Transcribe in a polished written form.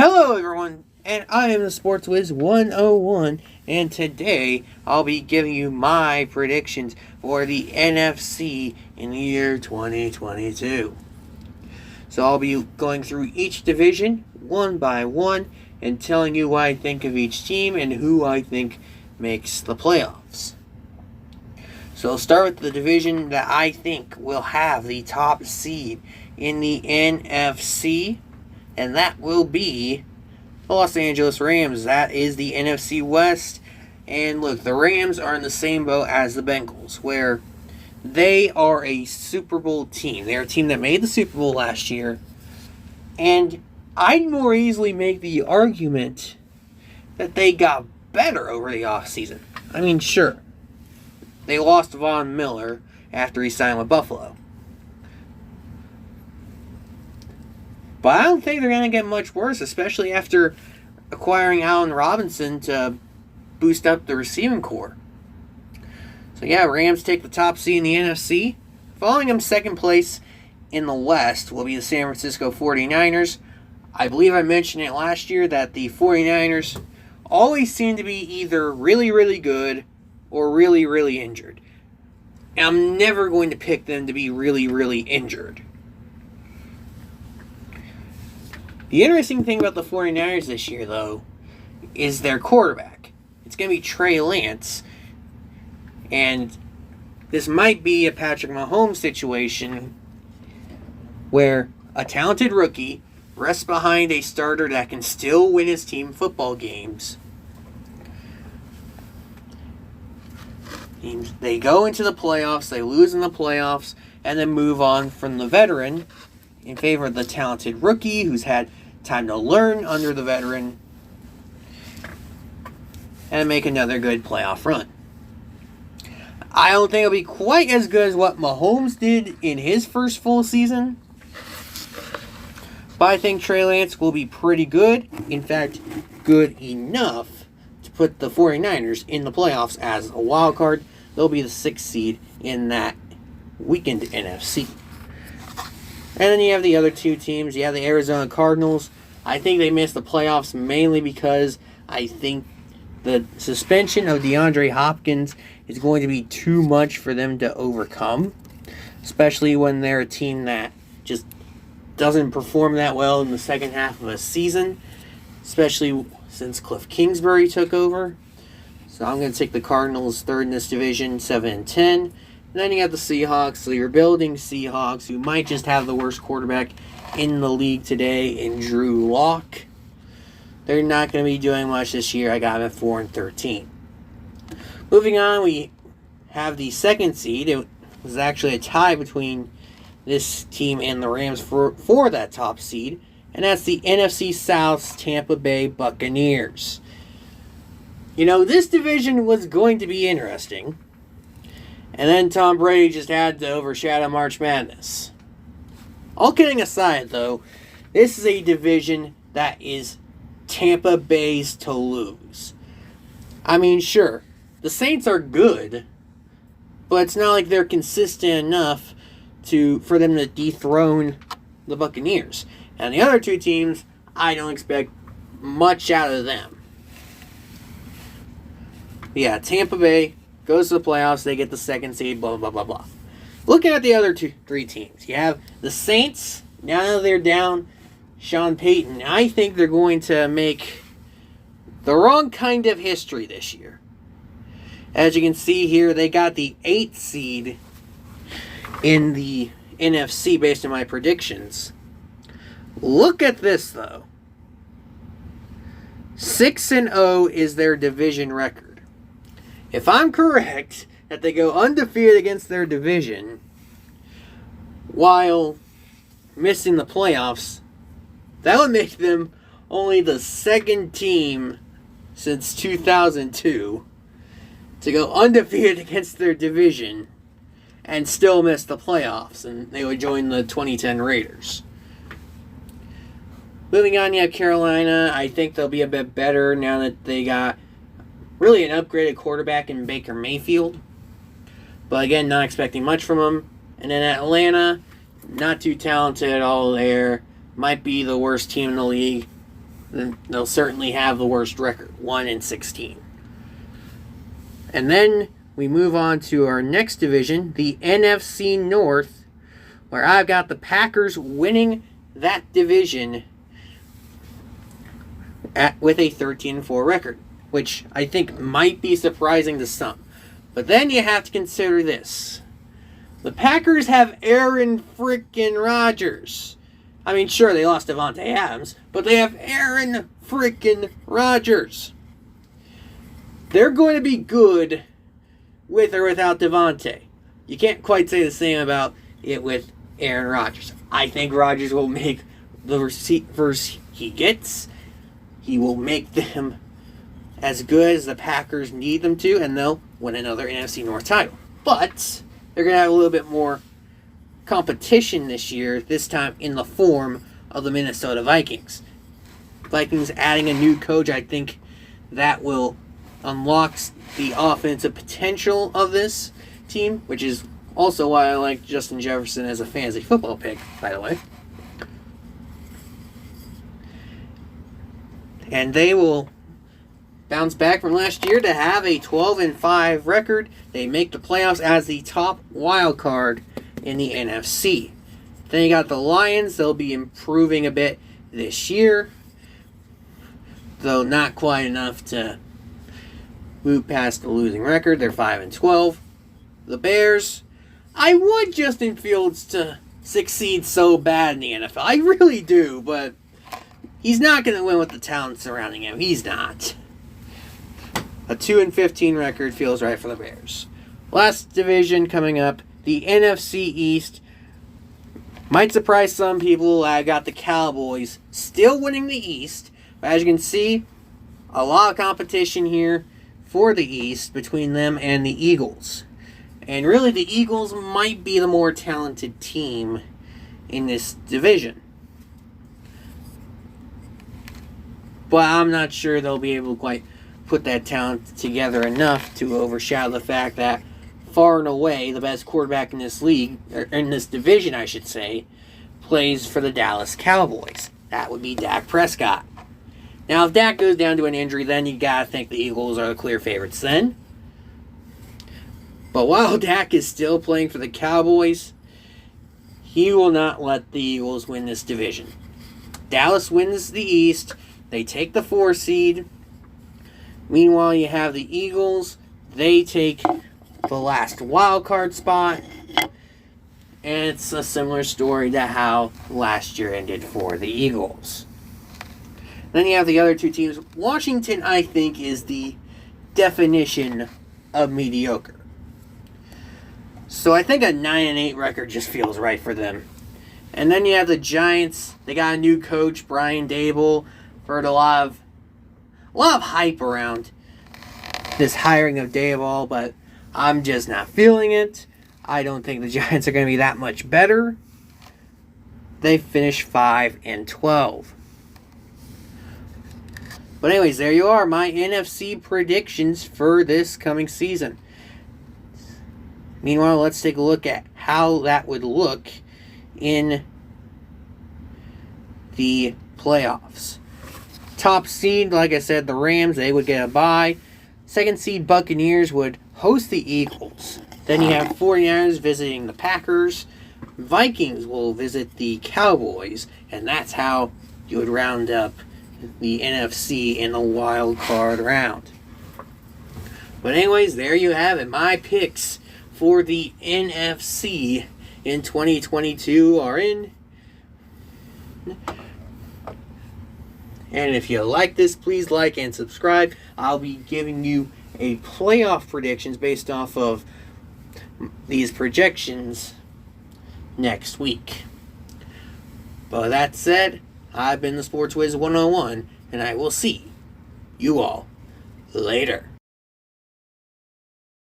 Hello everyone, and I am the Sports Wiz 101, and today I'll be giving you my predictions for the NFC in the year 2022. So I'll be going through each division one by one and telling you what I think of each team and who I think makes the playoffs. So I'll start with the division that I think will have the top seed in the NFC. And that will be the Los Angeles Rams. That is the NFC West. And look, the Rams are in the same boat as the Bengals, where they are a Super Bowl team. They're a team that made the Super Bowl last year. And I'd more easily make the argument that they got better over the offseason. I mean, sure, they lost Von Miller after he signed with Buffalo. But I don't think they're going to get much worse, especially after acquiring Allen Robinson to boost up the receiving core. So yeah, Rams take the top seed in the NFC. Following them second place in the West will be the San Francisco 49ers. I believe I mentioned it last year that the 49ers always seem to be either really, really good or really, really injured. And I'm never going to pick them to be really, really injured. The interesting thing about the 49ers this year, though, is their quarterback. It's going to be Trey Lance. And this might be a Patrick Mahomes situation where a talented rookie rests behind a starter that can still win his team football games. They go into the playoffs, they lose in the playoffs, and then move on from the veteran in favor of the talented rookie who's had time to learn under the veteran and make another good playoff run. I don't think it'll be quite as good as what Mahomes did in his first full season, but I think Trey Lance will be pretty good. In fact, good enough to put the 49ers in the playoffs as a wild card. They'll be the 6th seed in that weekend NFC. And then you have the other two teams. You have the Arizona Cardinals. I think they missed the playoffs mainly because I think the suspension of DeAndre Hopkins is going to be too much for them to overcome, especially when they're a team that just doesn't perform that well in the second half of a season, especially since Cliff Kingsbury took over. So I'm going to take the Cardinals third in this division, 7-10. And then you have the Seahawks, the rebuilding Seahawks, who might just have the worst quarterback in the league today in Drew Lock. They're not going to be doing much this year. I got them at 4-13. Moving on, we have the second seed. It was actually a tie between this team and the Rams for that top seed. And that's the NFC South's Tampa Bay Buccaneers. You know, this division was going to be interesting. And then Tom Brady just had to overshadow March Madness. All kidding aside, though, this is a division that is Tampa Bay's to lose. I mean, sure, the Saints are good, but it's not like they're consistent enough for them to dethrone the Buccaneers. And the other two teams, I don't expect much out of them. But yeah, Tampa Bay goes to the playoffs, they get the second seed, blah, blah, blah, blah. Looking at the other three teams, you have the Saints. Now that they're down Sean Payton, I think they're going to make the wrong kind of history this year. As you can see here, they got the 8th seed in the NFC based on my predictions. Look at this, though. 6-0 is their division record. If I'm correct that they go undefeated against their division while missing the playoffs, that would make them only the second team since 2002 to go undefeated against their division and still miss the playoffs, and they would join the 2010 Raiders. Moving on, you have Carolina. I think they'll be a bit better now that they got really an upgraded quarterback in Baker Mayfield. But again, not expecting much from them. And then Atlanta, not too talented at all there. Might be the worst team in the league. then they'll certainly have the worst record, 1-16. And then we move on to our next division, the NFC North, where I've got the Packers winning that division with a 13-4 record, which I think might be surprising to some. But then you have to consider this. The Packers have Aaron frickin' Rodgers. I mean, sure, they lost Devontae Adams, but they have Aaron frickin' Rodgers. They're going to be good with or without Devontae. You can't quite say the same about it with Aaron Rodgers. I think Rodgers will make the receivers he gets. He will make them as good as the Packers need them to, and they'll win another NFC North title. But they're going to have a little bit more competition this year, this time in the form of the Minnesota Vikings. Vikings adding a new coach, I think that will unlock the offensive potential of this team, which is also why I like Justin Jefferson as a fantasy football pick, by the way. And they will bounce back from last year to have a 12-5 record. They make the playoffs as the top wild card in the NFC. Then you got the Lions. They'll be improving a bit this year, though not quite enough to move past the losing record. They're 5-12. The Bears, I want Justin Fields to succeed so bad in the NFL. I really do, but he's not going to win with the talent surrounding him. He's not. A 2-15 record feels right for the Bears. Last division coming up, the NFC East. Might surprise some people. I got the Cowboys still winning the East. But as you can see, a lot of competition here for the East between them and the Eagles. And really, the Eagles might be the more talented team in this division. But I'm not sure they'll be able to quite put that talent together enough to overshadow the fact that far and away the best quarterback in this league, or in this division I should say, plays for the Dallas Cowboys. That would be Dak Prescott. Now if Dak goes down to an injury, then you gotta think the Eagles are the clear favorites then. But while Dak is still playing for the Cowboys, he will not let the Eagles win this division. Dallas wins the East. They take the 4 seed. Meanwhile, you have the Eagles. They take the last wild card spot. And it's a similar story to how last year ended for the Eagles. Then you have the other two teams. Washington, I think, is the definition of mediocre. So I think a 9-8 record just feels right for them. And then you have the Giants. They got a new coach, Brian Daboll. Heard a lot of hype around this hiring of Daboll, but I'm just not feeling it. I don't think the Giants are going to be that much better. They finished 5-12. But anyways, there you are, my NFC predictions for this coming season. Meanwhile, let's take a look at how that would look in the playoffs. Top seed, like I said, the Rams, they would get a bye. Second seed, Buccaneers, would host the Eagles. Then you have 49ers visiting the Packers. Vikings will visit the Cowboys. And that's how you would round up the NFC in the wild card round. But anyways, there you have it. My picks for the NFC in 2022 are in. And if you like this, please like and subscribe. I'll be giving you a playoff predictions based off of these projections next week. But that said, I've been the Sports Wiz 101, and I will see you all later.